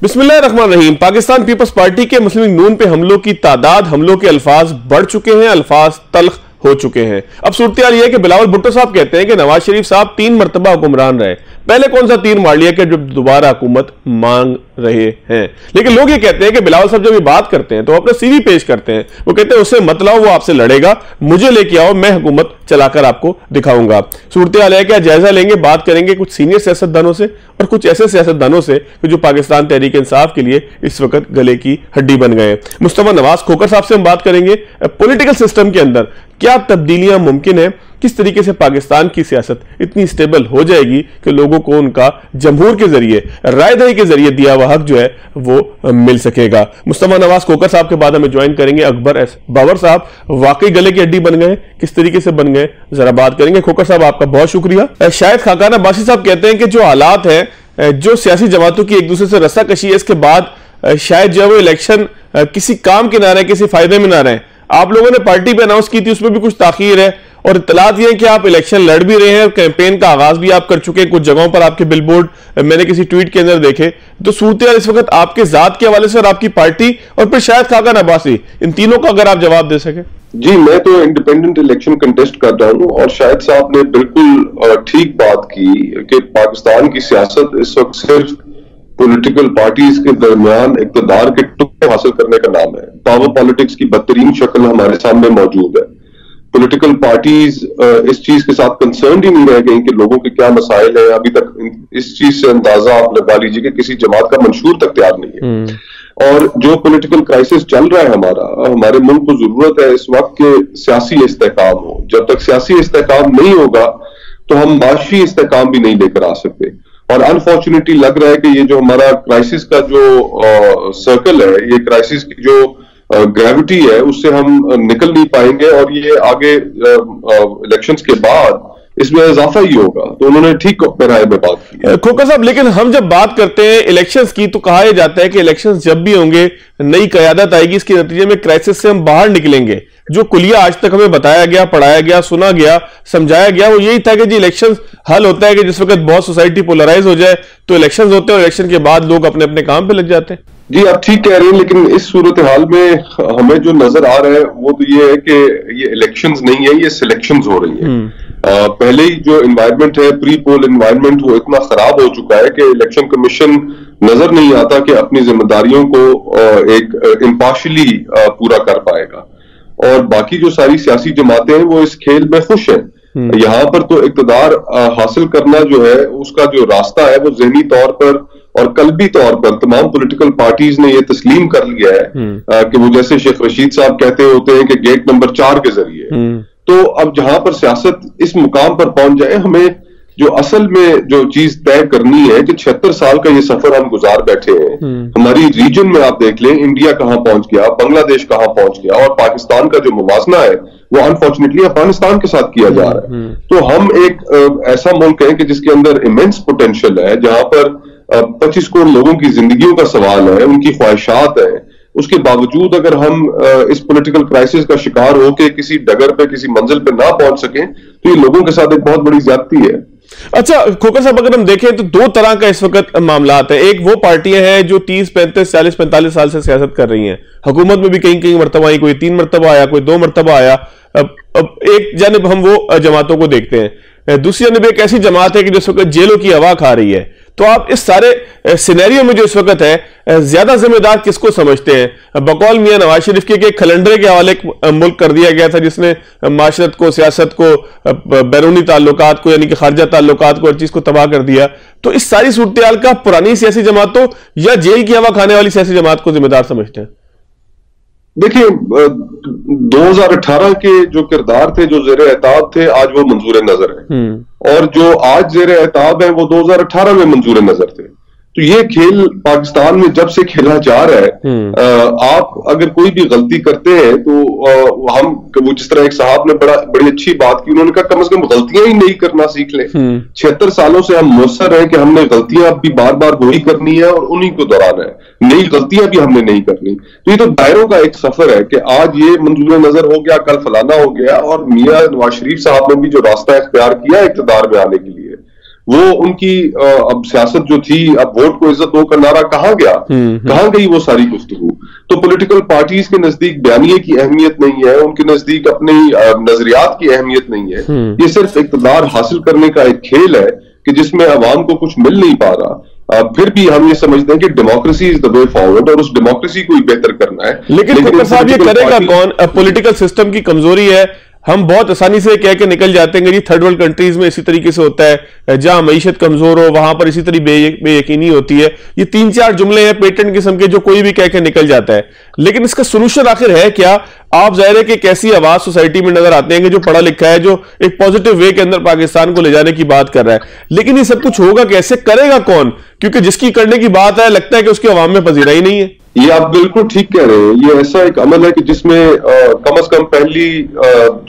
बिस्मिल्लाहिर्रहमानिर्रहीम। Pakistan People's party के मुस्लिम league नून पे हमलों की तादाद, हमलों के अल्फाज बढ़ चुके हैं, अल्फाज तल्ख हो चुके हैं। अब सूरत हाल यह है कि बिलावल भुट्टो साहब कहते हैं कि नवाज शरीफ साहब 3 मरतबा हुक्मरान रहे, पहले कौन सा तीर मार लिया कि जब दोबारा हुकूमत मांग रहे हैं। लेकिन लोग ये कहते हैं कि बिलावल साहब जब ये बात करते हैं तो अपना सीवी पेश करते हैं, वो कहते हैं उससे मत लाओ, वो आपसे लड़ेगा, मुझे लेके आओ, मैं हुकूमत चलाकर आपको दिखाऊंगा। सूरत हाल है क्या, जायजा लेंगे, बात करेंगे कुछ सीनियर सियासतदानों से और कुछ ऐसे सियासतदानों से जो पाकिस्तान तहरीक इंसाफ के लिए इस वक्त गले की हड्डी बन गए। मुस्तफा नवाज खोकर साहब से हम बात करेंगे, पॉलिटिकल सिस्टम के अंदर क्या तब्दीलियां मुमकिन है, किस तरीके से पाकिस्तान की सियासत इतनी स्टेबल हो जाएगी कि लोगों को उनका जमहूर के जरिए, रायदही के जरिए दिया हुआ हक जो है वो मिल सकेगा। मुस्तफा नवाज खोकर साहब के बाद हमें ज्वाइन करेंगे अकबर एस बाबर साहब, वाकई गले की हड्डी बन गए, किस तरीके से बन गए, जरा बात करेंगे। खोकर साहब आपका बहुत शुक्रिया। शायद खाकाना बासी साहब कहते हैं कि जो हालात है, जो सियासी जमातों की एक दूसरे से रस्साकशी है, इसके बाद शायद जो है वो इलेक्शन किसी काम के ना रहे, किसी फायदे में ना रहे। आप लोगों ने पार्टी पे अनाउंस की थी, उसमें भी कुछ ताखीर है और इत्तलात ये है कि आप इलेक्शन लड़ भी रहे हैं, कैंपेन का आगाज भी आप कर चुके हैं, कुछ जगहों पर आपके बिलबोर्ड मैंने किसी ट्वीट के अंदर देखे। तो सूरत हाल इस वक्त आपके जात के हवाले से और आपकी पार्टी और फिर शायद खाकान अब्बासी, इन तीनों का अगर आप जवाब दे सके। जी, मैं तो इंडिपेंडेंट इलेक्शन कंटेस्ट कर रहा हूं और शायद साहब ने बिल्कुल ठीक बात की कि पाकिस्तान की सियासत इस वक्त सिर्फ पॉलिटिकल पार्टीज के दरमियान इक़्तिदार के टुकड़े हासिल करने का नाम है। पावर पॉलिटिक्स की बदतरीन शक्ल हमारे सामने मौजूद है। पॉलिटिकल पार्टीज इस चीज के साथ कंसर्न ही नहीं रह गई कि लोगों के क्या मसाइल है। अभी तक इस चीज से अंदाजा आप लगा लीजिए कि किसी जमात का मंशूर तक तैयार नहीं है। और जो पॉलिटिकल क्राइसिस चल रहा है हमारे मुल्क को जरूरत है इस वक्त के सियासी इस्तेहकाम हो। जब तक सियासी इस्तेहकाम नहीं होगा तो हम माशी इस्तेहकाम भी नहीं लेकर आ सकते। और अनफॉर्चुनेटली लग रहा है कि ये जो हमारा क्राइसिस का जो सर्कल है, ये क्राइसिस की जो ग्रेविटी है, उससे हम निकल नहीं पाएंगे और ये आगे इलेक्शंस के बाद इसमें इजाफा ही होगा। तो उन्होंने ठीक राय में बात की। खोकर साहब, लेकिन हम जब बात करते हैं इलेक्शंस की तो कहा यह जाता है कि इलेक्शंस जब भी होंगे नई क़यादत आएगी, इसके नतीजे में क्राइसिस से हम बाहर निकलेंगे। जो कुलिया आज तक हमें बताया गया, पढ़ाया गया, सुना गया, समझाया गया, वो यही था कि जी इलेक्शंस हल होता है कि जिस वक्त बहुत सोसाइटी पोलराइज हो जाए तो इलेक्शंस होते हैं और इलेक्शन के बाद लोग अपने अपने काम पे लग जाते हैं। जी, आप ठीक कह रहे हैं, लेकिन इस सूरत हाल में हमें जो नजर आ रहा है वो तो ये है कि ये इलेक्शंस नहीं है, ये सिलेक्शंस हो रही हैं। पहले ही जो एनवायरनमेंट है, प्री पोल एनवायरनमेंट, वो इतना खराब हो चुका है कि इलेक्शन कमीशन नजर नहीं आता कि अपनी जिम्मेदारियों को एक इम्पार्शियली पूरा कर पाएगा। और बाकी जो सारी सियासी जमातें हैं वो इस खेल में खुश हैं। यहाँ पर तो इक़्तिदार हासिल करना जो है उसका जो रास्ता है वो ज़हनी तौर पर और कल्बी तौर पर तमाम पॉलिटिकल पार्टीज ने ये तस्लीम कर लिया है कि वो जैसे शेख रशीद साहब कहते होते हैं कि गेट नंबर 4 के जरिए। तो अब जहां पर सियासत इस मुकाम पर पहुंच जाए, हमें जो असल में जो चीज तय करनी है कि 76 साल का ये सफर हम गुजार बैठे हैं। हमारी रीजन में आप देख लें, इंडिया कहां पहुंच गया, बांग्लादेश कहां पहुंच गया, और पाकिस्तान का जो मुवाजना है वो अनफॉर्चुनेटली अफगानिस्तान के साथ किया जा रहा है। तो हम एक ऐसा मुल्क है कि जिसके अंदर इमेंस पोटेंशियल है, जहां पर 25 करोड़ लोगों की जिंदगियों का सवाल है, उनकी ख्वाहिशात है। उसके बावजूद अगर हम इस पॉलिटिकल क्राइसिस का शिकार होकर किसी डगर पे, किसी मंजिल पे ना पहुंच सकें तो ये लोगों के साथ एक बहुत बड़ी ज्यादती है। अच्छा खोकर साहब, अगर हम देखें तो दो तरह का इस वक्त मामलात है। एक वो पार्टियां हैं जो 30, 35, 40, 45 साल से सियासत कर रही हैं, हुकूमत में भी कहीं कहीं मरतबा आई, कोई 3 मरतबा आया, कोई 2 मरतबा आया। अब एक जानब हम वो जमातों को देखते हैं, दूसरी जानब एक ऐसी जमात है कि जो इस वक्त जेलों की हवा खा रही है। तो आप इस सारे सिनेरियो में जो इस वक्त है, ज्यादा जिम्मेदार किसको समझते हैं? बकौल मियां नवाज शरीफ के खलंडरे के हवाले मुल्क कर दिया गया था, जिसने माशरत को, सियासत को, बैरूनी ताल्लुकात को, यानी कि खारजा ताल्लुकात को, हर चीज को तबाह कर दिया। तो इस सारी सूरत हाल का पुरानी सियासी जमातों या जेल की हवा खाने वाली सियासी जमात को जिम्मेदार समझते हैं? देखिए, 2018 के जो किरदार थे, जो ज़ेरे एताब थे, आज वो मंजूर नजर है, और जो आज ज़ेरे एताब है वो 2018 में मंजूर नजर थे। तो ये खेल पाकिस्तान में जब से खेला जा रहा है, आप अगर कोई भी गलती करते हैं तो हम, वो जिस तरह एक साहब ने बड़ी अच्छी बात की, उन्होंने कहा कम से कम गलतियां ही नहीं करना सीख लें। 76 सालों से हम मुसर हैं कि हमने गलतियां भी बार बार वही करनी है और उन्हीं को दोहराना है, नई गलतियां भी हमने नहीं करनी। तो ये तो दायरों का एक सफर है कि आज ये मंजूर नजर हो गया, कल फलाना हो गया, और मियां नवाज शरीफ साहब ने भी जो रास्ता इख्तियार किया इक़्तिदार में आने के लिए, वो उनकी अब सियासत जो थी, अब वोट को इज्जत दो का नारा कहां गया, कहां गई वो सारी गुफ्तगू। तो पॉलिटिकल पार्टीज के नजदीक बयानिए की अहमियत नहीं है, उनके नजदीक अपने नजरियात की अहमियत नहीं है। ये सिर्फ इक़्तिदार हासिल करने का एक खेल है कि जिसमें अवाम को कुछ मिल नहीं पा रहा। फिर भी हम ये समझते हैं कि democracy is the way forward और उस डेमोक्रेसी को ही बेहतर करना है। लेकिन खुक्कर साहब ये करेगा कौन? पॉलिटिकल सिस्टम की कमजोरी है। हम बहुत आसानी से कह के निकल जाते हैं कि थर्ड वर्ल्ड कंट्रीज में इसी तरीके से होता है, जहां मईशत कमजोर हो वहां पर इसी तरह बेयकीनी होती है। ये 3-4 जुमले हैं पेटेंट किस्म के जो कोई भी कह के निकल जाता है। लेकिन इसका सोल्यूशन आखिर है क्या? आप जाहिर है कि कैसी आवाज सोसाइटी में नजर आते हैं कि जो पढ़ा लिखा है, जो एक पॉजिटिव वे के अंदर पाकिस्तान को ले जाने की बात कर रहा है, लेकिन ये सब कुछ होगा कैसे, करेगा कौन? क्योंकि जिसकी करने की बात है लगता है कि उसकी आवाम में पजीरा ही नहीं है। ये आप बिल्कुल ठीक कह रहे हैं। ये ऐसा एक अमल है कि जिसमें कम से कम पहली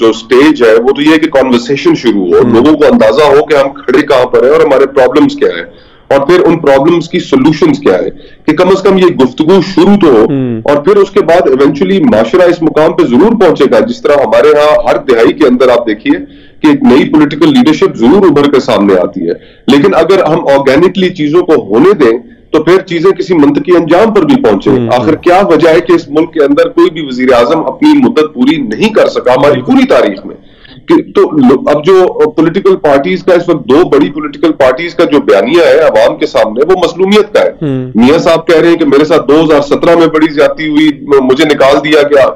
जो स्टेज है वो तो ये है कि कॉन्वर्सेशन शुरू हो, लोगों को अंदाजा हो कि हम खड़े कहां पर हैं और हमारे प्रॉब्लम्स क्या है, और फिर उन प्रॉब्लम्स की सॉल्यूशंस क्या है, कि कम से कम ये गुफ्तगू शुरू तो हो। और फिर उसके बाद इवेंचुअली माशरा इस मुकाम पे जरूर पहुंचेगा, जिस तरह हमारे यहाँ हर दिहाई के अंदर आप देखिए कि एक नई पॉलिटिकल लीडरशिप जरूर उभर कर सामने आती है। लेकिन अगर हम ऑर्गेनिकली चीजों को होने दें तो फिर चीजें किसी मंतकी अंजाम पर भी पहुंचे। आखिर क्या वजह है कि इस मुल्क के अंदर कोई भी वजीर आजम अपनी मुद्दत पूरी नहीं कर सका हमारी पूरी तारीख में? तो अब जो पॉलिटिकल पार्टीज का इस वक्त, 2 बड़ी पॉलिटिकल पार्टीज का जो बयानिया है अवाम के सामने, वो मसलूमियत का है। मियां साहब कह रहे हैं कि मेरे साथ 2017 में बड़ी ज्यादती हुई, मुझे निकाल दिया गया।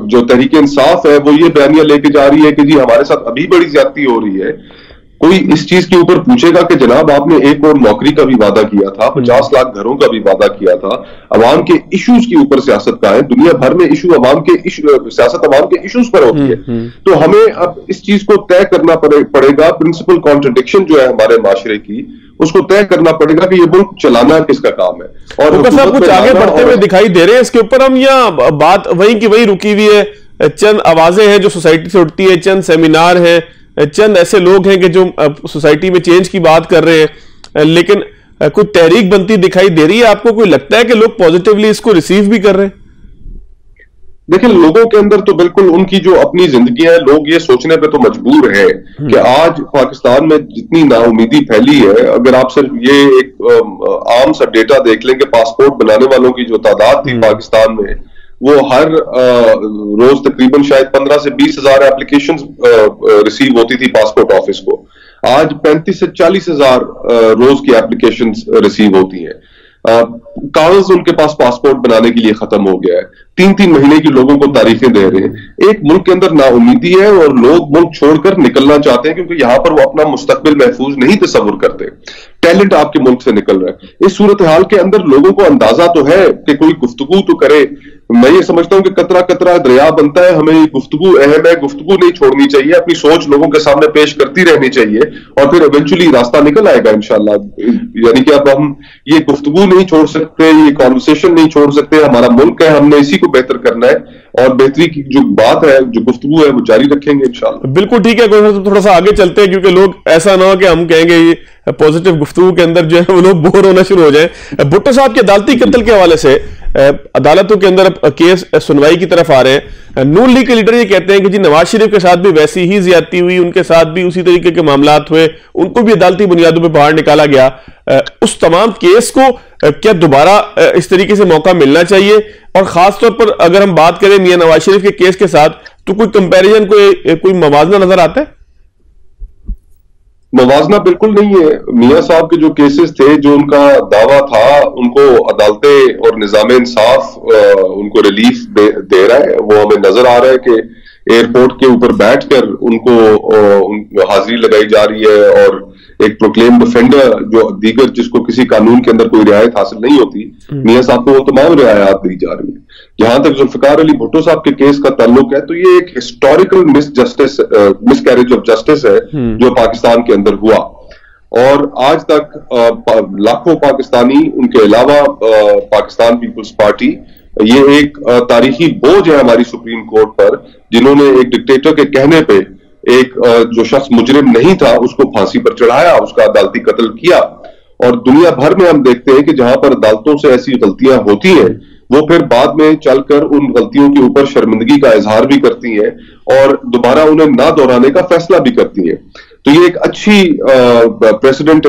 जो तहरीक इंसाफ है वो ये बयानिया लेके जा रही है कि जी हमारे साथ अभी बड़ी ज्यादती हो रही है। कोई इस चीज के ऊपर पूछेगा कि जनाब आपने एक और नौकरी का भी वादा किया था, 50 लाख घरों का भी वादा किया था, अवाम के इश्यूज के ऊपर सियासत का है। दुनिया भर में इशू अवाम के सियासत अवाम के इश्यूज पर होती है। तो हमें अब इस चीज को तय करना पड़ेगा, प्रिंसिपल कॉन्ट्रडिक्शन जो है हमारे माशरे की, उसको तय करना पड़ेगा कि ये मुल्क चलाना किसका काम है। और कुछ आगे बढ़ते हुए दिखाई दे रहे हैं इसके ऊपर हम, या बात वहीं की वहीं रुकी हुई है? चंद आवाजें हैं जो सोसाइटी से उठती है, चंद सेमिनार हैं, चंद ऐसे लोग हैं कि जो सोसाइटी में चेंज की बात कर रहे हैं, लेकिन कोई तहरीक बनती दिखाई दे रही है आपको? कोई लगता है कि लोग पॉजिटिवली इसको रिसीव भी कर रहे हैं? देखिए, लोगों के अंदर तो बिल्कुल उनकी जो अपनी जिंदगी है, लोग ये सोचने पे तो मजबूर है कि आज पाकिस्तान में जितनी नाउमीदी फैली है, अगर आप सिर्फ ये एक आम सा डेटा देख लें कि पासपोर्ट बनाने वालों की जो तादाद थी पाकिस्तान में, वो हर रोज तकरीबन शायद 15 से 20 हजार एप्लीकेशंस रिसीव होती थी पासपोर्ट ऑफिस को। आज 35 से 40 हजार रोज की एप्लीकेशंस रिसीव होती हैं। कागज उनके पास पासपोर्ट बनाने के लिए खत्म हो गया है। 3-3 महीने की लोगों को तारीखें दे रहे हैं। एक मुल्क के अंदर नाउमीदी है और लोग मुल्क छोड़कर निकलना चाहते हैं क्योंकि यहां पर वो अपना मुस्तकबिल महफूज नहीं तस्वुर करते। टैलेंट आपके मुल्क से निकल रहा है। इस सूरत हाल के अंदर लोगों को अंदाजा तो है कि कोई गुफ्तगू तो करे। मैं ये समझता हूं कि कतरा कतरा दरिया बनता है। हमें ये गुफ्तगू अहम है, गुफ्तगू नहीं छोड़नी चाहिए, अपनी सोच लोगों के सामने पेश करती रहनी चाहिए और फिर इवेंचुअली रास्ता निकल आएगा इंशाल्लाह। यानी कि अब हम ये गुफ्तगू नहीं छोड़ सकते, ये कॉन्वर्सेशन नहीं छोड़ सकते। हमारा मुल्क है, हमने इसी को बेहतर करना है और बेहतरी की जो बात है, जो गुफ्तगू है, वो जारी रखेंगे इंशाल्लाह। बिल्कुल ठीक है। थोड़ा सा आगे चलते हैं क्योंकि लोग ऐसा ना हो कि हम कहेंगे ये पॉजिटिव गुफ्तगू के अंदर जो है वो लोग बोर होना शुरू हो जाए। भुट्टो साहब के अदालती कत्ल के हवाले से अदालतों के अंदर केस सुनवाई की तरफ आ रहे हैं। नून लीग के लीडर ये कहते हैं कि जी नवाज शरीफ के साथ भी वैसी ही ज्यादती हुई, उनके साथ भी उसी तरीके के मामलात हुए, उनको भी अदालती बुनियादों पर बाहर निकाला गया। उस तमाम केस को क्या दोबारा इस तरीके से मौका मिलना चाहिए? और खासतौर पर अगर हम बात करें मियां नवाज शरीफ के केस के साथ, तो कोई कंपैरिजन, कोई मवाजना नजर आता है? मवाजना बिल्कुल नहीं है। मियां साहब के जो केसेस थे, जो उनका दावा था, उनको अदालतें और निजाम इंसाफ उनको रिलीफ दे रहा है। वो हमें नजर आ रहा है कि एयरपोर्ट के ऊपर बैठकर उनको हाजिरी लगाई जा रही है और एक प्रोक्लेम्ड ऑफेंडर जो दीगर जिसको किसी कानून के अंदर कोई रियायत हासिल नहीं होती, मियां साहब को वो तमाम रियायत दी जा रही है। जहां तक जुल्फिकार अली भुट्टो साहब के केस का ताल्लुक है, तो ये एक हिस्टोरिकल मिसकैरेज ऑफ जस्टिस है जो पाकिस्तान के अंदर हुआ। और आज तक लाखों पाकिस्तानी, उनके अलावा पाकिस्तान पीपुल्स पार्टी, ये एक तारीखी बोझ है हमारी सुप्रीम कोर्ट पर, जिन्होंने एक डिक्टेटर के कहने पे एक जो शख्स मुजरिम नहीं था उसको फांसी पर चढ़ाया, उसका अदालती कत्ल किया। और दुनिया भर में हम देखते हैं कि जहां पर अदालतों से ऐसी गलतियां होती हैं, वो फिर बाद में चलकर उन गलतियों के ऊपर शर्मिंदगी का इजहार भी करती हैं और दोबारा उन्हें ना दोहराने का फैसला भी करती हैं। तो ये एक अच्छी प्रेसिडेंट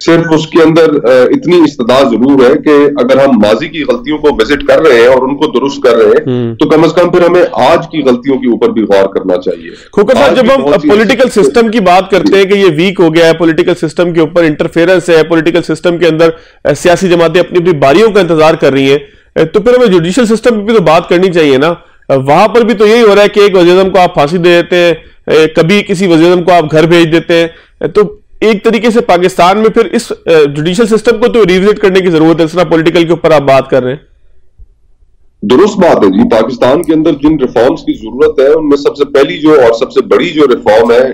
सिर्फ उसके अंदर इतनी इस्तदा जरूर है कि अगर हम माजी की गलतियों को विजिट कर रहे हैं और उनको दुरुस्त कर रहे हैं तो कम से कम फिर हमें आज की गलतियों के ऊपर भी गौर करना चाहिए। खोकर साहब, जब हम पॉलिटिकल सिस्टम की बात करते हैं कि ये वीक हो गया है, पॉलिटिकल सिस्टम के ऊपर इंटरफेरेंस है, पॉलिटिकल सिस्टम के अंदर सियासी जमातें अपनी अपनी बारियों का इंतजार कर रही हैं, तो फिर हमें जुडिशियल सिस्टम की भी तो बात करनी चाहिए ना। वहां पर भी तो यही हो रहा है कि एक वज़ीर-ए-आज़म को आप फांसी दे देते हैं, कभी किसी वज़ीर-ए-आज़म को आप घर भेज देते हैं। तो एक तरीके से पाकिस्तान में फिर इस जुडिशियल सिस्टम को तो रिविजिट करने की जरूरत है, इस तरह पॉलिटिकल के ऊपर आप बात कर रहे हैं। दुरुस्त बात है जी। पाकिस्तान के अंदर जिन रिफॉर्म्स की जरूरत है उनमें सबसे पहली जो और सबसे बड़ी जो रिफॉर्म है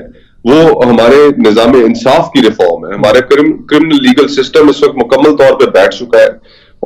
वो हमारे निजाम इंसाफ की रिफॉर्म है। हमारा क्रिमिनल लीगल सिस्टम इस वक्त मुकम्मल तौर पर बैठ चुका है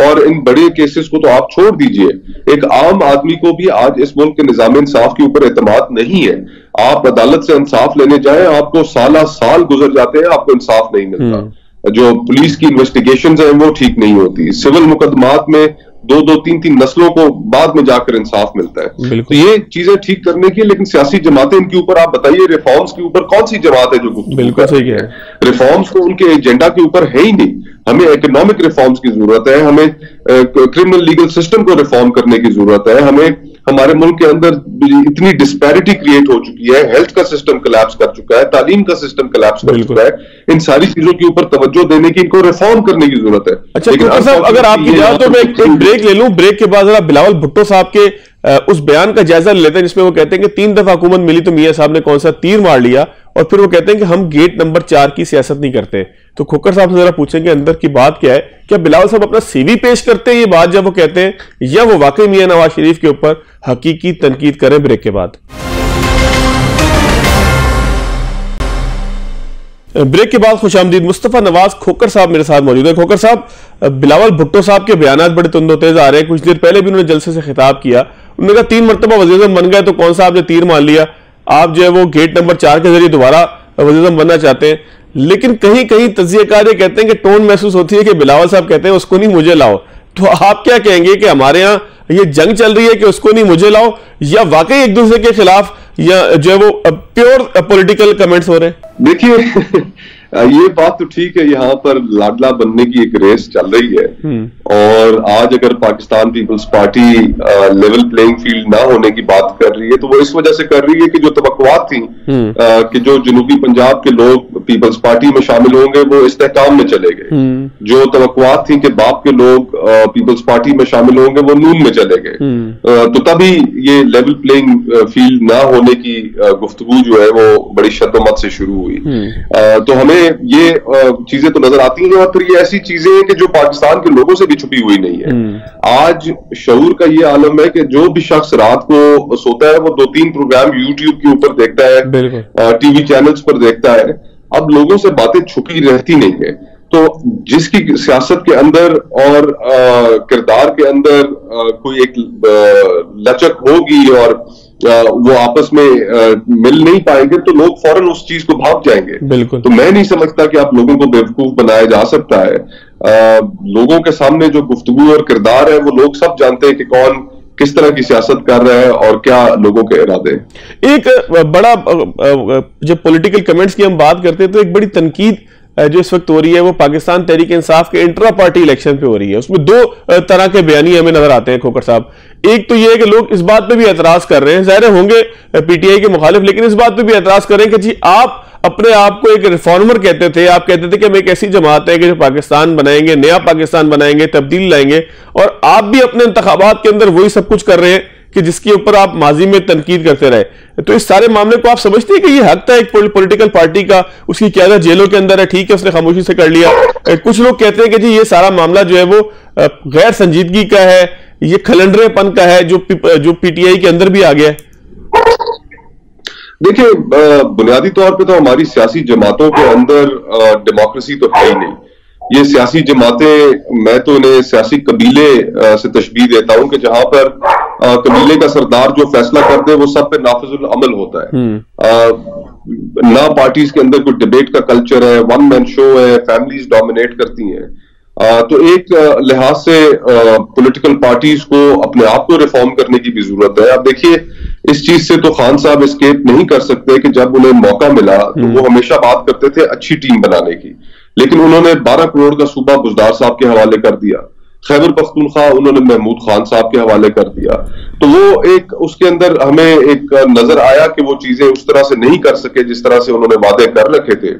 और इन बड़े केसेस को तो आप छोड़ दीजिए, एक आम आदमी को भी आज इस मुल्क के निजाम इंसाफ के ऊपर एतमाद नहीं है। आप अदालत से इंसाफ लेने जाएं, आपको साल गुजर जाते हैं, आपको इंसाफ नहीं मिलता। जो पुलिस की इन्वेस्टिगेशंस हैं वो ठीक नहीं होती। सिविल मुकदमात में 2-3 नस्लों को बाद में जाकर इंसाफ मिलता है। तो ये चीजें ठीक करने की, लेकिन सियासी जमातें इनके ऊपर आप बताइए, रिफॉर्म्स के ऊपर कौन सी जमात है जो बिल्कुल सही है? रिफॉर्म्स तो उनके एजेंडा के ऊपर है ही नहीं। हमें इकोनॉमिक रिफॉर्म्स की जरूरत है, हमें क्रिमिनल लीगल सिस्टम को रिफॉर्म करने की जरूरत है, हमें हमारे मुल्क के अंदर इतनी डिस्पैरिटी क्रिएट हो चुकी है, हेल्थ का सिस्टम कोलैप्स कर चुका है, तालीम का सिस्टम कोलैप्स कर चुका है, इन सारी चीजों के ऊपर तवज्जो देने की, इनको रिफॉर्म करने की जरूरत है। अच्छा खोकर साहब, अगर आपकी इजाजत तो मैं एक ब्रेक ले लूं, ब्रेक के बाद जरा बिलावल भुट्टो साहब के उस बयान का जायजा लेते हैं जिसमें वो कहते हैं कि 3 दफा हुकूमत मिली तो मियां साहब ने कौन सा तीर मार लिया, और फिर वो कहते हैं कि हम गेट नंबर 4 की सियासत नहीं करते। तो खोकर साहब से जरा पूछेंगे अंदर की बात क्या है, क्या बिलावल साहब अपना सीवी पेश करते हैं ये बात जब वो कहते हैं, या वो वाकई मियां नवाज शरीफ के ऊपर हकीकी तनकीद करें? ब्रेक के बाद। ब्रेक के बाद खुशामदीद, मुस्तफा नवाज खोकर साहब मेरे साथ मौजूद है। खोकर साहब, बिलावल भुट्टो साहब के बयानात बड़े तुंदोतेज आ रहे हैं। कुछ देर पहले भी उन्होंने जलसे से खिताब किया, उन्होंने कहा 3 मरतबा वज़ीर-ए-आज़म बन गए तो कौन सा आपने तीर मान लिया, आप जो है वो गेट नंबर 4 के जरिए दोबारा वज़ीर-ए-आज़म बनना चाहते हैं। लेकिन कहीं कहीं तज्जियाकार ये कहते हैं कि टोन महसूस होती है कि बिलावल साहब कहते हैं उसको नहीं मुझे लाओ। तो आप क्या कहेंगे कि हमारे यहाँ ये जंग चल रही है कि उसको नहीं मुझे लाओ, या वाकई एक दूसरे के खिलाफ या जो है वो प्योर पॉलिटिकल कमेंट्स हो रहे हैं? देखिए ये बात तो ठीक है, यहाँ पर लाडला बनने की एक रेस चल रही है, और आज अगर Pakistan People's Party level playing field ना होने की बात कर रही है तो वो इस वजह से कर रही है कि जो तवक्कुआत थी कि जो जनूबी पंजाब के लोग पीपल्स पार्टी में शामिल होंगे वो इस्तेहकाम में चले गए, जो तवक्कुआत थी कि बाप के लोग पीपल्स पार्टी में शामिल होंगे वो नून में चले गए। तो तभी ये लेवल प्लेइंग फील्ड ना होने की गुफ्तगू जो है वो बड़ी शद्दोमत से शुरू हुई। तो हमें ये चीजें तो नजर आती हैं, और फिर ये ऐसी चीजें हैं कि जो पाकिस्तान के लोगों से भी छुपी हुई नहीं है। आज शऊर का ये आलम है कि जो भी शख्स रात को सोता है वो 2-3 प्रोग्राम यूट्यूब के ऊपर देखता है, टीवी चैनल्स पर देखता है। अब लोगों से बातें छुपी रहती नहीं है, तो जिसकी सियासत के अंदर और किरदार के अंदर कोई एक लचक होगी और वो आपस में मिल नहीं पाएंगे तो लोग फौरन उस चीज को भाग जाएंगे। बिल्कुल। तो मैं नहीं समझता कि आप लोगों को बेवकूफ बनाया जा सकता है। लोगों के सामने जो गुफ्तगू और किरदार है वो लोग सब जानते हैं कि कौन किस तरह की सियासत कर रहा है और क्या लोगों के इरादे। एक बड़ा जब पॉलिटिकल कमेंट्स की हम बात करते हैं तो एक बड़ी तनकीद जो इस वक्त हो रही है वो पाकिस्तान तहरीक इंसाफ के इंट्रा पार्टी इलेक्शन पे हो रही है। उसमें 2 तरह के बयानी हमें नजर आते हैं खोकर साहब। एक तो ये है कि लोग इस बात पे भी एतराज कर रहे हैं, जाहिर होंगे पीटीआई के मुखालिफ, लेकिन इस बात पे भी एतराज कर रहे हैं कि जी आप अपने आप को एक रिफॉर्मर कहते थे, आप कहते थे कि हम एक ऐसी जमात है कि जो पाकिस्तान बनाएंगे, नया पाकिस्तान बनाएंगे, तब्दीली लाएंगे, और आप भी अपने इंतखाबात के अंदर वही सब कुछ कर रहे हैं कि जिसके ऊपर आप माजी में तनकीद करते रहे। तो इस सारे मामले को आप समझते हैं कि ये हक था एक पॉलिटिकल पार्टी का, उसकी क़यादत जेलों के अंदर है, ठीक है उसने खामोशी से कर लिया। कुछ लोग कहते हैं कि जी ये सारा मामला जो है वो गैर संजीदगी का है, ये खलंडरेपन का है जो पीटीआई के अंदर भी आ गया है। देखिए बुनियादी तौर पे तो हमारी सियासी जमातों के अंदर डेमोक्रेसी तो है ही नहीं। ये सियासी जमातें, मैं तो इन्हें सियासी कबीले से तशबीह देता हूं कि जहां पर कबीले का सरदार जो फैसला कर दे वो सब पे नाफिजुल अमल होता है। ना पार्टीज के अंदर कोई डिबेट का कल्चर है, वन मैन शो है, फैमिलीज डोमिनेट करती हैं। तो एक लिहाज से पॉलिटिकल पार्टीज को अपने आप को रिफॉर्म करने की भी जरूरत है। अब देखिए इस चीज से तो खान साहब एस्केप नहीं कर सकते कि जब उन्हें मौका मिला तो वो हमेशा बात करते थे अच्छी टीम बनाने की, लेकिन उन्होंने 12 करोड़ का सूबा बुजदार साहब के हवाले कर दिया, खैबर पख्तूनख्वा उन्होंने महमूद खान साहब के हवाले कर दिया। तो वो एक उसके अंदर हमें एक नजर आया कि वो चीजें उस तरह से नहीं कर सके जिस तरह से उन्होंने वादे कर रखे थे।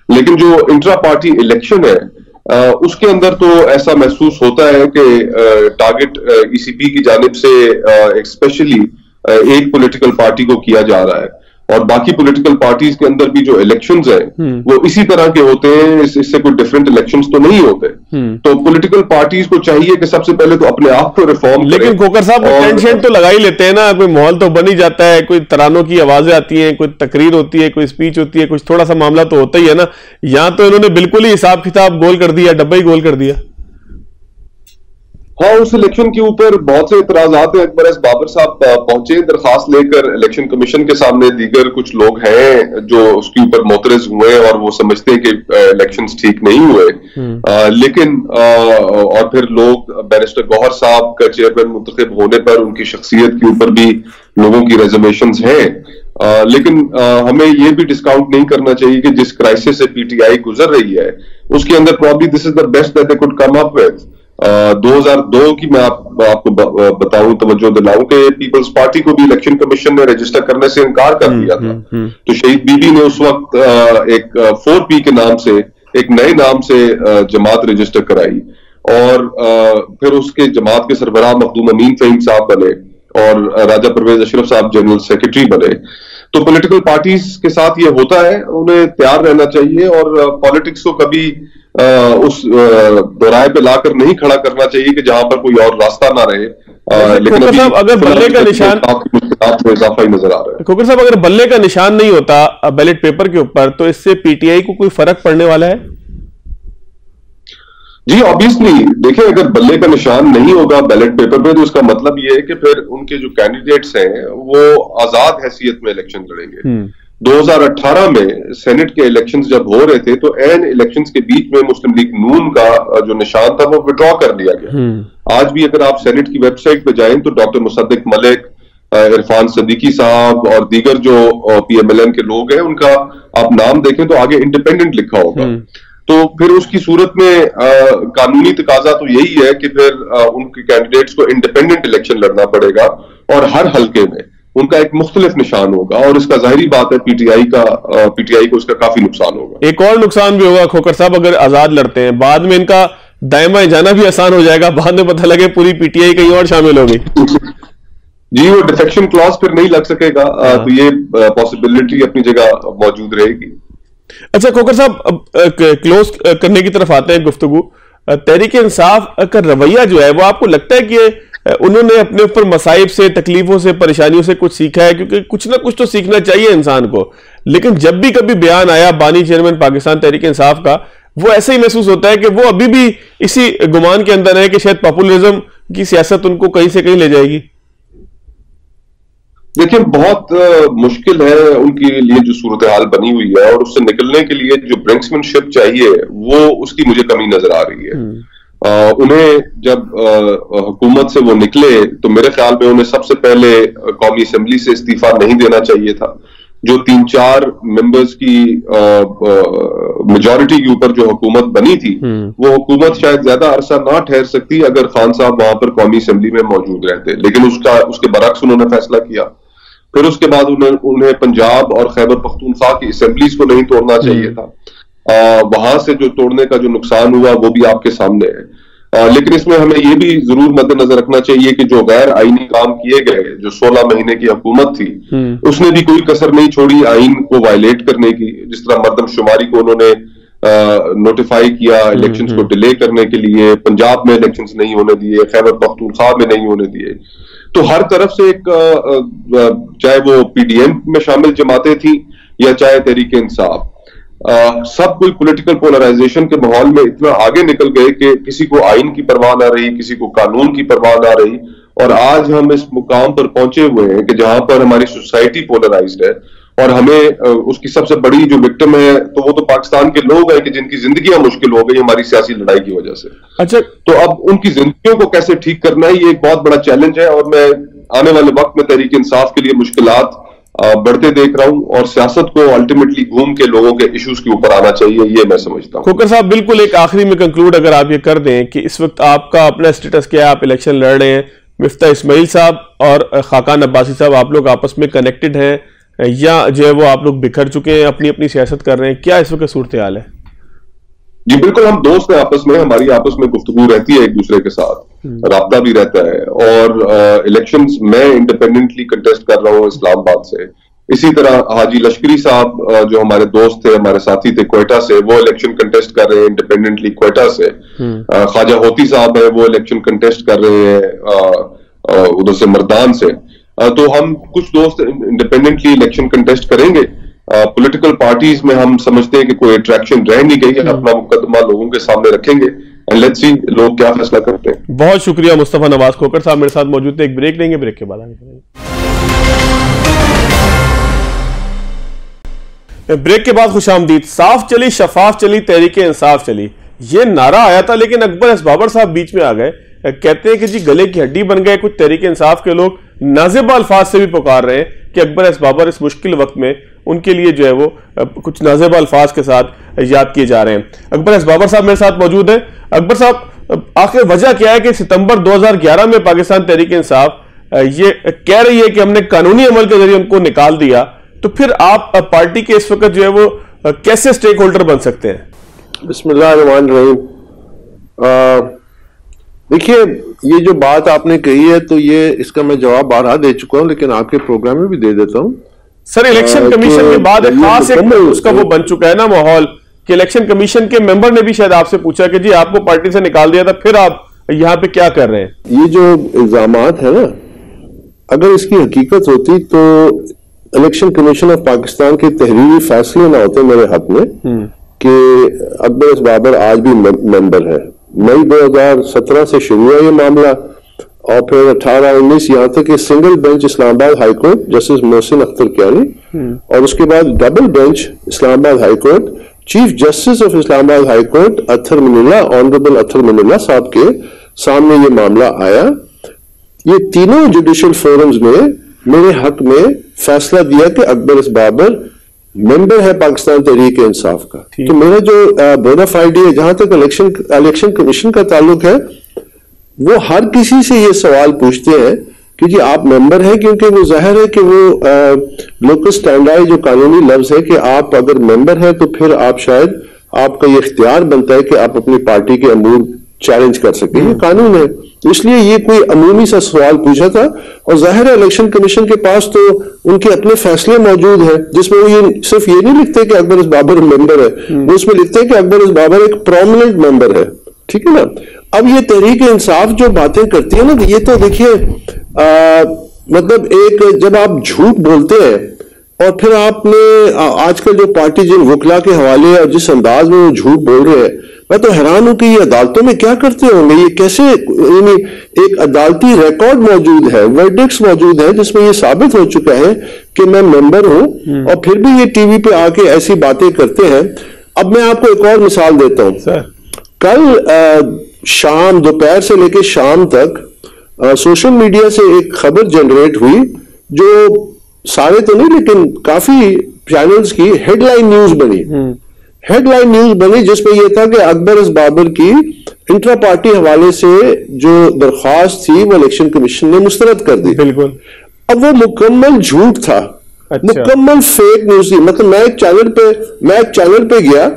लेकिन जो इंट्रा पार्टी इलेक्शन है उसके अंदर तो ऐसा महसूस होता है कि टारगेट ईसीपी की जानिब से स्पेशली एक पॉलिटिकल पार्टी को किया जा रहा है, और बाकी पॉलिटिकल पार्टीज के अंदर भी जो इलेक्शंस हैं वो इसी तरह के होते हैं, इससे कोई डिफरेंट इलेक्शंस तो नहीं होते। तो पॉलिटिकल पार्टीज को चाहिए कि सबसे पहले तो अपने आप को रिफॉर्म, लेकिन खोकर साहब टेंशन तो लगा ही लेते हैं ना, कोई माहौल तो बन ही जाता है, कोई तरानों की आवाजें आती हैं, कोई तकरीर होती है, कोई स्पीच होती है, कुछ थोड़ा सा मामला तो होता ही है ना। यहां तो इन्होंने बिल्कुल ही हिसाब किताब गोल कर दिया, डब्बा ही गोल कर दिया। हाँ, उस इलेक्शन के ऊपर बहुत से इतराजात हैं। अकबर एस बाबर साहब पहुंचे दरखास्त लेकर इलेक्शन कमीशन के सामने, दीगर कुछ लोग हैं जो उसके ऊपर मोतरज हुए और वो समझते हैं कि इलेक्शंस ठीक नहीं हुए। लेकिन और फिर लोग बैरिस्टर गौहर साहब का चेयरमैन मुंतखब होने पर उनकी शख्सियत के ऊपर भी लोगों की रिजर्वेशंस हैं। लेकिन हमें ये भी डिस्काउंट नहीं करना चाहिए कि जिस क्राइसिस से पीटीआई गुजर रही है उसके अंदर probably this is the best that they could come up with. 2002 की मैं आपको बताऊं, तवज्जो दिलाऊं कि पीपल्स पार्टी को भी इलेक्शन कमीशन ने रजिस्टर करने से इनकार कर दिया था। तो शहीद बीबी ने उस वक्त एक 4P के नाम से एक नए नाम से जमात रजिस्टर कराई, और फिर उसके जमात के सरबराह मखदूम अमीन फहीम साहब बने और राजा परवेज अशरफ साहब जनरल सेक्रेटरी बने। तो पॉलिटिकल पार्टीज के साथ ये होता है, उन्हें तैयार रहना चाहिए और पॉलिटिक्स को कभी उस दोराहे पे लाकर नहीं खड़ा करना चाहिए कि जहां पर कोई और रास्ता ना रहे। लेकिन अगर बल्ले का निशान इजाफा ही नजर आ रहा है। खोकर साहब, अगर बल्ले का निशान नहीं होता बैलेट पेपर के ऊपर तो इससे पीटीआई को कोई फर्क पड़ने वाला है? जी ऑब्वियसली, देखिए अगर बल्ले का निशान नहीं होगा बैलेट पेपर पे तो उसका मतलब ये है कि फिर उनके जो कैंडिडेट्स हैं वो आजाद हैसियत में इलेक्शन लड़ेंगे। 2018 में सेनेट के इलेक्शंस जब हो रहे थे तो एन इलेक्शंस के बीच में मुस्लिम लीग नून का जो निशान था वो विड्रॉ कर लिया गया। आज भी अगर आप सेनेट की वेबसाइट पे जाएं तो डॉक्टर मुसद्दिक मलिक, इरफान सदीकी साहब और दीगर जो PMLN के लोग हैं उनका आप नाम देखें तो आगे इंडिपेंडेंट लिखा होगा। तो फिर उसकी सूरत में कानूनी तकाजा तो यही है कि फिर उनके कैंडिडेट्स को इंडिपेंडेंट इलेक्शन लड़ना पड़ेगा और हर हल्के में उनका एक मुख्तलिफ निशान होगा, और इसका जाहिरी बात है पीटीआई को इसका काफी नुकसान होगा। एक और नुकसान भी होगा खोकर साहब, अगर आजाद लड़ते हैं बाद में इनका दाएं जाना भी आसान हो जाएगा, बाद में पता लगे पूरी पीटीआई कहीं और शामिल हो गई। जी, वो डिफेक्शन क्लॉज फिर नहीं लग सकेगा। तो ये पॉसिबिलिटी अपनी जगह मौजूद रहेगी। अच्छा खोकर साहब, क्लोज करने की तरफ आते हैं गुफ्तगू। तहरीक इंसाफ का रवैया जो है वो आपको लगता है कि उन्होंने अपने ऊपर मसाइब से, तकलीफों से, परेशानियों से कुछ सीखा है? क्योंकि कुछ ना कुछ तो सीखना चाहिए इंसान को, लेकिन जब भी कभी बयान आया बानी चेयरमैन पाकिस्तान तहरीक इंसाफ का, वो ऐसे ही महसूस होता है कि वो अभी भी इसी गुमान के अंदर है कि शायद पॉपुलरिज्म की सियासत उनको कहीं से कहीं ले जाएगी। देखिए बहुत मुश्किल है उनके लिए जो सूरत हाल बनी हुई है, और उससे निकलने के लिए जो ब्रिंक्समैनशिप चाहिए वो उसकी मुझे कमी नजर आ रही है। उन्हें जब हुकूमत से वो निकले तो मेरे ख्याल में उन्हें सबसे पहले कौमी असेंबली से इस्तीफा नहीं देना चाहिए था। जो 3-4 मेंबर्स की मेजॉरिटी के ऊपर जो हुकूमत बनी थी वो हुकूमत शायद ज्यादा अरसा ना ठहर सकती अगर खान साहब वहां पर कौमी असेंबली में मौजूद रहते, लेकिन उसके बरक्स उन्होंने फैसला किया। फिर उसके बाद उन्हें पंजाब और खैबर पख्तूनख्वा की असेंबलीज को नहीं तोड़ना चाहिए था। वहां से जो तोड़ने का जो नुकसान हुआ वो भी आपके सामने है। लेकिन इसमें हमें ये भी जरूर मद्देनजर रखना चाहिए कि जो गैर आईनी काम किए गए, जो 16 महीने की हुकूमत थी उसने भी कोई कसर नहीं छोड़ी आइन को वायलेट करने की। जिस तरह मर्दमशुमारी को उन्होंने नोटिफाई किया, इलेक्शंस को डिले करने के लिए, पंजाब में इलेक्शंस नहीं होने दिए, खैबर पख्तूनख्वा में नहीं होने दिए। तो हर तरफ से एक चाहे वो PDM में शामिल जमातें थी या चाहे तहरीक इंसाफ, सब कोई पॉलिटिकल पोलराइजेशन के माहौल में इतना आगे निकल गए कि किसी को आइन की परवाह ना रही, किसी को कानून की परवाह ना रही, और आज हम इस मुकाम पर पहुंचे हुए हैं कि जहां पर हमारी सोसाइटी पोलराइज्ड है और हमें उसकी सबसे बड़ी जो विक्टिम है तो वो तो पाकिस्तान के लोग हैं कि जिनकी जिंदगियां मुश्किल हो गई हमारी सियासी लड़ाई की वजह से। अच्छा, तो अब उनकी जिंदगियों को कैसे ठीक करना है ये एक बहुत बड़ा चैलेंज है, और मैं आने वाले वक्त में तहरीक इंसाफ के लिए मुश्किलात बढ़ते देख रहा हूं, और सियासत को अल्टीमेटली घूम के लोगों के इश्यूज के ऊपर आना चाहिए, ये मैं समझता हूं। खोकर साहब, बिल्कुल एक आखिरी में कंक्लूड अगर आप ये कर दें कि इस वक्त आपका अपना स्टेटस क्या है, आप इलेक्शन लड़ रहे हैं, मिफ्ता इस्माइल साहब और खाकान अब्बासी साहब आप लोग आपस में कनेक्टेड हैं या जो है वो आप लोग बिखर चुके हैं, अपनी अपनी सियासत कर रहे हैं, क्या इस वक्त सूरत हाल है? जी बिल्कुल, हम दोस्त हैं आपस में, हमारी आपस में गुफ्तगू रहती है, एक दूसरे के साथ राब्ता भी रहता है, और इलेक्शंस मैं इंडिपेंडेंटली कंटेस्ट कर रहा हूँ इस्लामाबाद से। इसी तरह हाजी लश्करी साहब जो हमारे दोस्त थे, हमारे साथी थे क्वेटा से, वो इलेक्शन कंटेस्ट कर रहे हैं इंडिपेंडेंटली क्वेटा से। ख्वाजा होती साहब है, वो इलेक्शन कंटेस्ट कर रहे हैं उधर से मर्दान से। तो हम कुछ दोस्त इंडिपेंडेंटली इलेक्शन कंटेस्ट करेंगे। पॉलिटिकल पार्टीज में हम समझते हैं कि कोई अट्रैक्शन रह नहीं गई है, अपना मुकदमा लोगों के सामने रखेंगे एंड लेट्स सी लोग क्या फैसला करते हैं। बहुत शुक्रिया मुस्तफा नवाज खोकर साहब मेरे साथ मौजूद थे। एक ब्रेक लेंगे, ब्रेक के बाद आगे। ब्रेक के बाद खुशामदीद। साफ चली, शफाफ चली, तहरीक इंसाफ चली, ये नारा आया था, लेकिन अकबर एस बाबर साहब बीच में आ गए। कहते हैं कि जी गले की हड्डी बन गए। कुछ तहरीक इंसाफ के लोग नाज़िबा अल्फाज से भी पुकार रहे हैं कि अकबर एस बाबर इस मुश्किल वक्त में उनके लिए जो है वो कुछ नाज़िबा अल्फाज के साथ याद किए जा रहे हैं। अकबर एस बाबर साहब मेरे साथ मौजूद हैं। अकबर साहब, आखिर वजह क्या है कि सितंबर 2011 में पाकिस्तान तहरीक इंसाफ ये कह रही है कि हमने कानूनी अमल के जरिए उनको निकाल दिया, तो फिर आप पार्टी के इस वक्त जो है वो कैसे स्टेक होल्डर बन सकते हैं? बिस्मिल्लाहिर्रहमानिर्रहीम। देखिए, ये जो बात आपने कही है तो ये इसका मैं जवाब बारहा दे चुका हूं, लेकिन आपके प्रोग्राम में भी दे देता हूं। सर, इलेक्शन कमीशन के बाद एक खास एक उसका वो बन चुका है ना माहौल कि इलेक्शन कमीशन के मेंबर ने भी शायद आपसे पूछा कि जी आपको पार्टी से निकाल दिया था, फिर आप यहाँ पे क्या कर रहे हैं? ये जो इल्जामात है ना, अगर इसकी हकीकत होती तो इलेक्शन कमीशन ऑफ पाकिस्तान के तहरीरी फैसले ना होते मेरे हक में कि अकबर एस बाबर आज भी मेंबर है। मई 2017 से शुरू हुआ ये मामला, और फिर 18-19 यहाँ तक कि single bench Islamabad high court justice Mohsin Akhtar Kayani, और उसके बाद double bench Islamabad high court chief justice of Islamabad high court Athar Minallah, honourable Athar Minallah साहब के सामने ये मामला आया। ये तीनों जुडिशियल फोरम्स में मेरे हक में फैसला दिया कि अकबर एस बाबर मेंबर है पाकिस्तान तहरीक इंसाफ का। तो मेरा जो बोनाफाइड है, जहां तक इलेक्शन कमीशन का ताल्लुक है, वो हर किसी से ये सवाल पूछते हैं कि जी आप मेंबर हैं, क्योंकि वो जाहिर है कि वो लोकल स्टैंडर्ड जो कानूनी लफ्ज है कि आप अगर मेंबर हैं तो फिर आप शायद आपका ये इख्तियार बनता है कि आप अपनी पार्टी के अमूर चैलेंज कर सकते हैं, ये कानून है। इसलिए ये कोई अमूमी सा सवाल पूछा था, और जाहिर है इलेक्शन कमीशन के पास तो उनके अपने फैसले मौजूद हैं जिसमें वो ये सिर्फ ये नहीं लिखते कि अकबर एस बाबर मेंबर है, वो उसमें लिखते हैं कि अकबर एस बाबर एक प्रोमिनेंट मेंबर है। ठीक है ना? अब ये तहरीक इंसाफ जो बातें करती है ना, ये तो देखिए मतलब एक जब आप झूठ बोलते हैं और फिर आपने आजकल जो पार्टी जिन वकला के हवाले और जिस अंदाज में वो झूठ बोल रहे हैं, मैं तो हैरान हूं कि ये अदालतों में क्या करते होंगे, ये कैसे, यानी एक अदालती रिकॉर्ड मौजूद है, वर्डिक्ट्स मौजूद है जिसमें ये साबित हो चुका है कि मैं मेंबर हूं, और फिर भी ये टीवी पे आके ऐसी बातें करते हैं। अब मैं आपको एक और मिसाल देता हूं। कल शाम, दोपहर से लेकर शाम तक सोशल मीडिया से एक खबर जनरेट हुई जो सारे तो नहीं लेकिन काफी चैनल्स की हेडलाइन न्यूज बनी जिसमें यह था कि अकबर एस बाबर की इंट्रा पार्टी हवाले से जो दरख्वास्त थी वो इलेक्शन कमीशन ने मुस्तरद कर दी। बिल्कुल। अब वो मुकम्मल झूठ था। अच्छा। मुकम्मल फेक न्यूज थी। मतलब मैं एक चैनल पे गया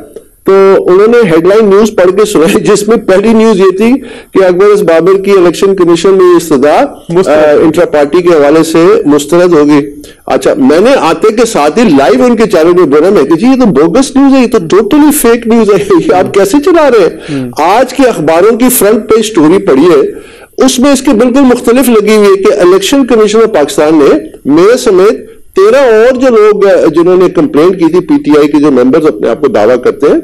तो उन्होंने हेडलाइन न्यूज पढ़ के सुनाई जिसमें पहली न्यूज ये थी कि अकबर एस बाबर की इलेक्शन कमीशन में इस्तदा इंट्रा पार्टी के हवाले से मुस्तरद होगी। अच्छा, मैंने आते के साथ ही लाइव उनके चैनल पे बोला मैं कि जी ये तो बोगस न्यूज है, ये तो टोटली फेक न्यूज है, ये आप कैसे चला रहे हैं? आज के अखबारों की फ्रंट पेज स्टोरी पढ़िए, उसमें इसके बिल्कुल मुख्तलिफ लगी हुई है कि इलेक्शन कमीशन ऑफ पाकिस्तान ने मेरे समेत 13 और जो लोग जिन्होंने कंप्लेंट की थी, पीटीआई के जो मेंबर्स अपने आप को दावा करते हैं,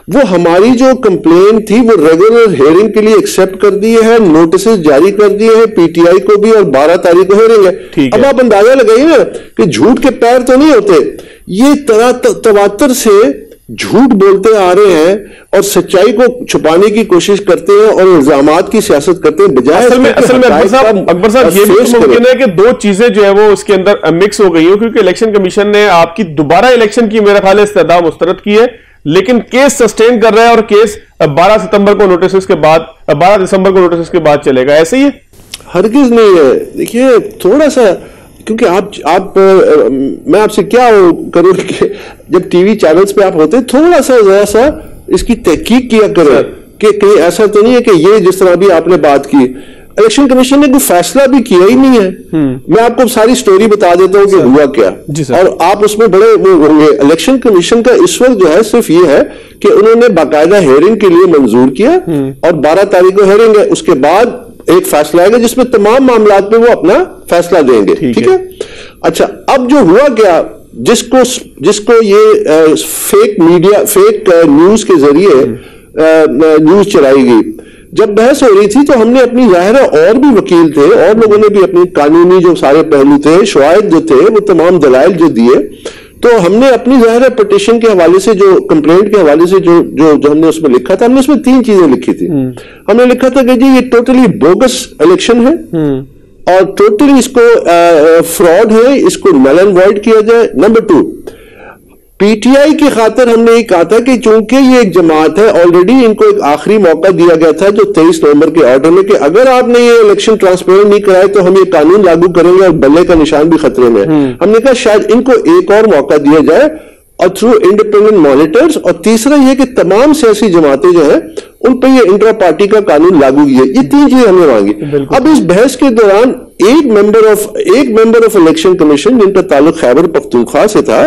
वो हमारी जो कंप्लेंट थी वो रेगुलर हियरिंग के लिए एक्सेप्ट कर दिए हैं, नोटिस जारी कर दिए हैं पीटीआई को भी, और 12 तारीख को हियरिंग है। अब आप अंदाजा लगाइए ना कि झूठ के पैर तो नहीं होते। ये तवातर से झूठ बोलते आ रहे हैं और सच्चाई को छुपाने की कोशिश करते हैं और इल्जामात की सियासत करते हैं, बजाय असल में अकबर साहब ये भी मुमकिन है कि दो चीजें जो है वो उसके अंदर मिक्स हो गई हो, क्योंकि इलेक्शन कमीशन ने आपकी दोबारा इलेक्शन की मेरा ख्याल है इस्तदा मुस्तरद की है, लेकिन केस सस्टेन कर रहा है और केस 12 सितंबर को नोटिस के बाद 12 दिसंबर को नोटिस के बाद चलेगा, ऐसे ही है? हरगिज नहीं है। देखिए थोड़ा सा, क्योंकि आप मैं आपसे क्या करूं कि जब टीवी चैनल्स पे आप होते हैं थोड़ा सा जरा सा इसकी तहकीक किया करें कि कहीं ऐसा तो नहीं है कि ये जिस तरह भी आपने बात की, इलेक्शन कमीशन ने कोई फैसला भी किया ही नहीं है। मैं आपको सारी स्टोरी बता देता हूं कि हुआ क्या, और आप उसमें बड़े वो होंगे। इलेक्शन कमीशन का इस वक्त जो है सिर्फ ये है कि उन्होंने बाकायदा हेयरिंग के लिए मंजूर किया और 12 तारीख को हेयरिंग है, उसके बाद एक फैसला आएगा जिसमें तमाम मामलात पे वो अपना फैसला देंगे। ठीक है। अच्छा, अब जो हुआ क्या, जिसको ये फेक मीडिया, फेक न्यूज के जरिए न्यूज चलाई गई, जब बहस हो रही थी तो हमने अपनी जाहिर और भी वकील थे और लोगों ने भी अपनी कानूनी जो सारे पहलू थे, शवाहिद जो थे, वो तमाम दलाइल जो दिए, तो हमने अपनी जाहिर पिटीशन के हवाले से, जो कंप्लेंट के हवाले से जो हमने उसमें लिखा था, हमने उसमें 3 चीजें लिखी थी। हमने लिखा था कि जी ये टोटली बोगस इलेक्शन है और टोटली इसको फ्रॉड है, इसको नल एंड वॉइड किया जाए। नंबर 2, पीटीआई की खातिर हमने ये कहा था कि चूंकि ये एक जमात है, ऑलरेडी इनको एक आखिरी मौका दिया गया था जो 23 नवंबर के ऑर्डर में, कि अगर आपने ये इलेक्शन ट्रांसपेरेंट नहीं कराए तो हम ये कानून लागू करेंगे और बल्ले का निशान भी खतरे में है। हमने कहा शायद इनको एक और मौका दिया जाए और थ्रू इंडिपेंडेंट मॉनिटर्स, और तीसरा ये कि तमाम सियासी जमातें जो है उन पर ये इंट्रा पार्टी का कानून लागू किया। ये 3 चीजें हमने मांगी। अब इस बहस के दौरान एक मेंबर ऑफ इलेक्शन कमीशन जिनका ताल्लुक खैबर पख्तूनख्वा से था,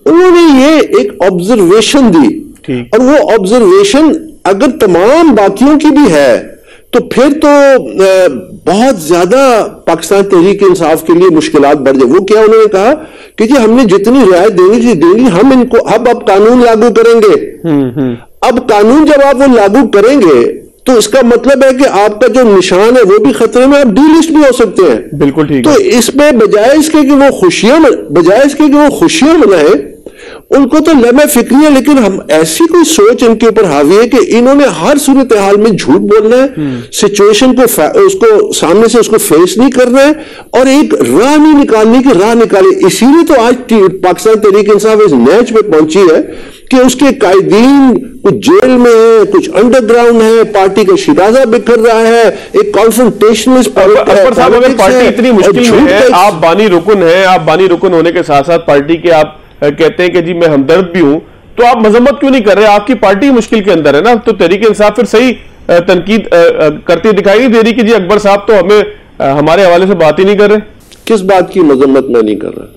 उन्होंने ये एक ऑब्जर्वेशन दी, और वो ऑब्जर्वेशन अगर तमाम बाकियों की भी है तो फिर तो बहुत ज्यादा पाकिस्तान तहरीक इंसाफ के लिए मुश्किलात बढ़ जाए। वो क्या, उन्होंने कहा कि जी हमने जितनी रियायत देनी हम इनको अब कानून लागू करेंगे। अब कानून जब आप वो लागू करेंगे तो इसका मतलब है कि आपका जो निशान है वो भी खतरे में, आप डीलिस्ट भी हो सकते हैं। बिल्कुल ठीक। तो इसमें बजाय इसके कि वो खुशियां मनाए, उनको तो लम्हे फिक्री है, लेकिन हम ऐसी कोई सोच इनके ऊपर हावी है कि इन्होंने हर सूरत हाल में झूठ बोलना है, सिचुएशन को उसको सामने से उसको फेस नहीं करना है और एक राह नहीं निकालने की राह निकाले। इसीलिए तो आज पाकिस्तान तहरीक इंसाफ इस नैच पे पहुंची है कि उसके कायदीन कुछ जेल में है, कुछ अंडरग्राउंड है, पार्टी का शिराजा बिखर रहा है, एक कॉन्फ्रंटेशनलिस्ट पार्टी इतनी मुश्किल में है। आप बानी रुकन है, आप बानी रुकन होने के साथ साथ पार्टी के आप कहते हैं कि जी मैं हमदर्द भी हूं, तो आप मजम्मत क्यों नहीं कर रहे? आपकी पार्टी मुश्किल के अंदर है ना, तो तहरीक इंसाफ फिर सही तनकीद करती दिखाई नहीं दे रही कि जी अकबर साहब तो हमें हमारे हवाले से बात ही नहीं कर रहे। किस बात की मजम्मत मैं नहीं कर रहा?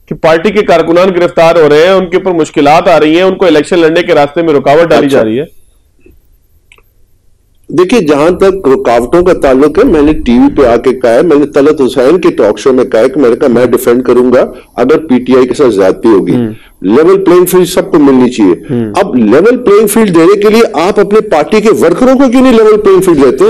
कि पार्टी के कारकुनान गिरफ्तार हो रहे हैं, उनके ऊपर मुश्किलात आ रही हैं, उनको इलेक्शन लड़ने के रास्ते में रुकावट डाली जा रही है। देखिए, जहां तक रुकावटों का ताल्लुक है, मैंने टीवी पे आके कहा है, मैंने तलत हुसैन के टॉक शो में कहा है कि मैंने कहा मैं डिफेंड करूंगा अगर पीटीआई के साथ ज्यादती होगी। लेवल प्लेइंग फील्ड सबको मिलनी चाहिए। अब लेवल प्लेइंग फील्ड देने के लिए आप अपने पार्टी के वर्करों को क्यों नहीं लेवल प्लेइंग फील्ड देते?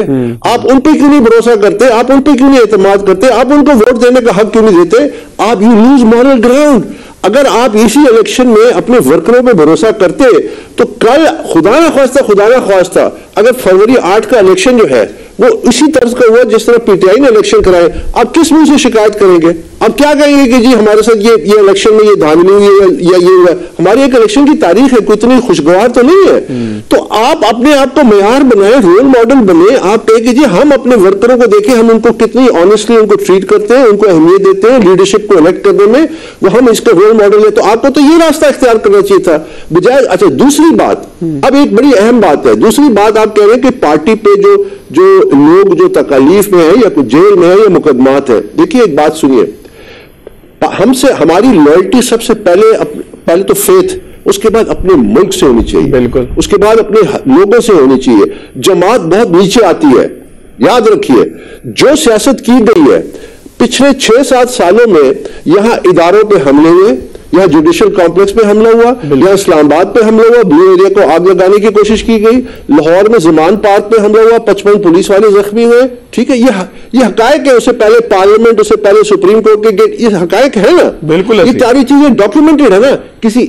आप उन पे क्यों नहीं भरोसा करते? आप उन पे क्यों नहीं एतमाद करते? आप उनको वोट देने का हक क्यों नहीं देते? आप यू लूज मॉरल ग्राउंड। अगर आप इसी इलेक्शन में अपने वर्करों पे भरोसा करते तो कल खुदा ना ख्वास्ता अगर फरवरी 8 का इलेक्शन जो है वो इसी तर्ज का हुआ जिस तरह पीटीआई ने इलेक्शन कराए, आप किस मुंह से शिकायत करेंगे? आप क्या कहेंगे कि जी हमारे साथ ये इलेक्शन में ये धांधली हुई या ये हुआ? हमारी एक इलेक्शन की तारीख है, कोई इतनी खुशगवार तो नहीं है। तो आप अपने आप को मेयार बनाए, रोल मॉडल बने। आप कहे कि जी हम अपने वर्करों को देखें, हम उनको कितनी ऑनेस्टली उनको ट्रीट करते हैं, उनको अहमियत देते हैं, लीडरशिप को इलेक्ट करने में वो हम इसका रोल मॉडल है। तो आपको तो ये रास्ता इख्तियार करना चाहिए था बजाय। अच्छा, दूसरी बात, अब एक बड़ी अहम बात है। दूसरी बात आप कह रहे हैं कि पार्टी पे जो लोग जो तकालीफ में है या कुछ जेल में है या मुकदमात है। देखिए, एक बात सुनिए, हमसे हमारी लॉयल्टी सबसे पहले तो फेथ, उसके बाद अपने मुल्क से होनी चाहिए, बिल्कुल, उसके बाद अपने लोगों से होनी चाहिए। जमात बहुत नीचे आती है। याद रखिए, जो सियासत की गई है पिछले 6-7 सालों में, यहां इदारों पे हमले हुए, यहाँ जुडिशियल कॉम्प्लेक्स पे हमला हुआ, यहाँ इस्लामाबाद पे हमला हुआ, ब्लू एरिया को आग लगाने की कोशिश की गई, लाहौर में ज़मान पार्क पे हमला हुआ, 55 पुलिस वाले जख्मी हुए। ठीक है, ये हकायक है। उससे पहले पार्लियामेंट, उससे पहले सुप्रीम कोर्ट के गेट, ये हकायक है ना, बिल्कुल। ये सारी चीजें डॉक्यूमेंटेड है ना। किसी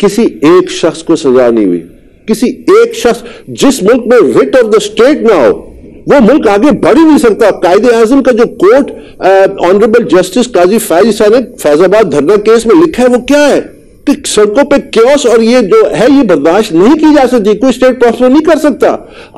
किसी एक शख्स को सजा नहीं हुई, किसी एक शख्स, जिस मुल्क में रिट ऑफ द स्टेट ना हो वो मुल्क आगे बढ़ ही नहीं सकता। कायदे आजम का जो कोर्ट ऑनरेबल जस्टिस काजी फैज ईसा ने फैजाबाद धरना केस में लिखा है वो क्या है कि सड़कों पे क्योस और ये जो है ये बर्दाश्त नहीं की जा सकती, कोई स्टेट प्रॉस्पर नहीं कर सकता।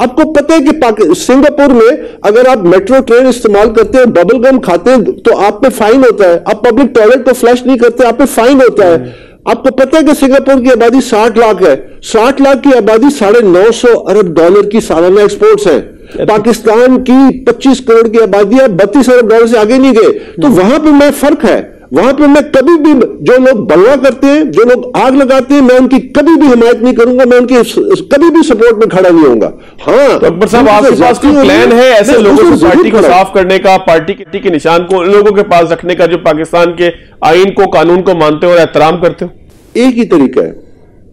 आपको पता है कि सिंगापुर में अगर आप मेट्रो ट्रेन इस्तेमाल करते हैं, बबल गम खाते हैं तो आप पे फाइन होता है, आप पब्लिक टॉयलेट को फ्लश नहीं करते आप पे फाइन होता है। आपको पता है कि सिंगापुर की आबादी 60 लाख है, 60 लाख की आबादी $950 अरब की सालाना एक्सपोर्ट्स है। पाकिस्तान की 25 करोड़ की आबादी है, $32 अरब से आगे नहीं गए। तो वहां पे मैं फर्क है, वहां पे मैं कभी भी जो लोग बलवा करते हैं, जो लोग आग लगाते हैं, मैं उनकी कभी भी हिमायत नहीं करूंगा, मैं उनकी कभी भी सपोर्ट में खड़ा नहीं होऊंगा। हाँ तो अकबर साहब आपके पास कोई प्लान है ऐसे लोगों से पार्टी को साफ करने का, पार्टी के निशान को उन लोगों के पास रखने का जो पाकिस्तान के आइन को, कानून को मानते हो और एहतराम करते हो? एक ही तरीका है,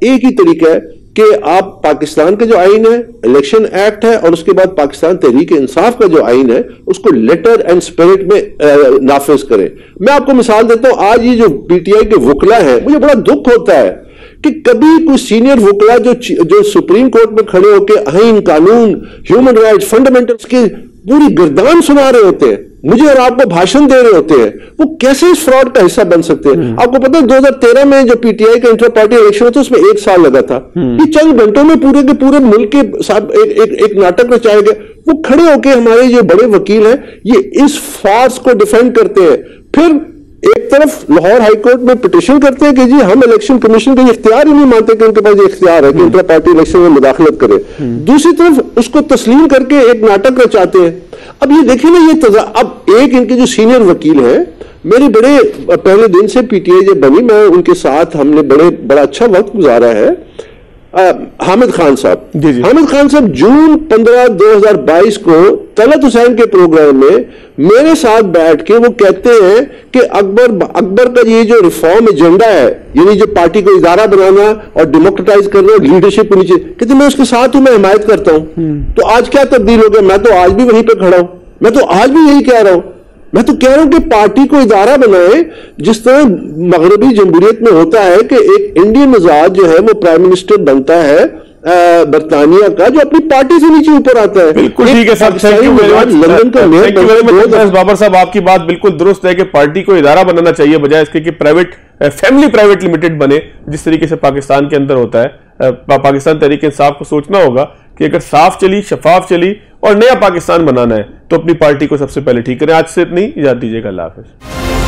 एक ही तरीका है कि आप पाकिस्तान का जो आइन है, इलेक्शन एक्ट है, और उसके बाद पाकिस्तान तहरीक इंसाफ का जो आइन है उसको लेटर एंड स्पिरिट में नाफिज करें। मैं आपको मिसाल देता हूं, आज ये जो पीटीआई के वकला है, मुझे बड़ा दुख होता है कि कभी कोई सीनियर वकला जो सुप्रीम कोर्ट में खड़े होकर आइन, कानून, ह्यूमन राइट्स, फंडामेंटल्स की पूरी गर्दान सुना रहे होते हैं, मुझे और आपको भाषण दे रहे होते हैं, वो कैसे इस फ्रॉड का हिस्सा बन सकते हैं? आपको पता है 2013 में जो पीटीआई का इंटर पार्टी इलेक्शन था उसमें 1 साल लगा था। ये चंद घंटों में पूरे के पूरे मुल्क के साथ एक नाटक रचाया गया। वो खड़े होकर हमारे जो बड़े वकील हैं ये इस फार्स को डिफेंड करते हैं, फिर एक तरफ लाहौर हाईकोर्ट में पिटिशन करते हैं कि जी हम इलेक्शन कमीशन का इख्तियार ही नहीं मानते कि उनके पास ये इख्तियार है कि इंटर पार्टी इलेक्शन में मुदाखलत करे, दूसरी तरफ उसको तस्लीम करके एक नाटक रचाते हैं। अब ये देखिए ना, ये अब एक इनके जो सीनियर वकील हैं, मेरे बड़े पहले दिन से पीटीआई जब बनी मैं उनके साथ हमने बड़ा अच्छा वक्त गुजारा है। हामिद खान साहब, हामिद खान साहब जून 15, 2022 को तलत हुसैन के प्रोग्राम में मेरे साथ बैठ के वो कहते हैं कि अकबर का ये जो रिफॉर्म एजेंडा है, यानी जो पार्टी को इदारा बनाना और डेमोक्रेटाइज करना और लीडरशिप को नीचे, कहते मैं उसके साथ हूं, मैं हिमायत करता हूं। तो आज क्या तब्दील हो गया? मैं तो आज भी वहीं पर खड़ा हूं, मैं तो आज भी यही कह रहा हूं। मैं तो कह रहा हूं कि पार्टी को इदारा बनाए जिस तरह मगरबी जमहूरियत में होता है कि एक इंडियन मिजाज जो है वो प्राइम मिनिस्टर बनता है बरतानिया का, जो अपनी पार्टी से नीचे ऊपर आता है। बिल्कुल ठीक है साहब, thank you very much. London का मेयर बाबर साहब, आपकी बात बिल्कुल दुरुस्त है कि पार्टी को इदारा बनाना चाहिए बजाय इसके कि फैमिली प्राइवेट लिमिटेड बने, जिस तरीके से पाकिस्तान के अंदर होता है। पाकिस्तान तहरीक इंसाफ को सोचना होगा कि अगर साफ चली, शफाफ चली और नया पाकिस्तान बनाना है तो अपनी पार्टी को सबसे पहले ठीक करें। आज से इतनी, इजाजत दीजिएगा, अल्लाह हाफिज।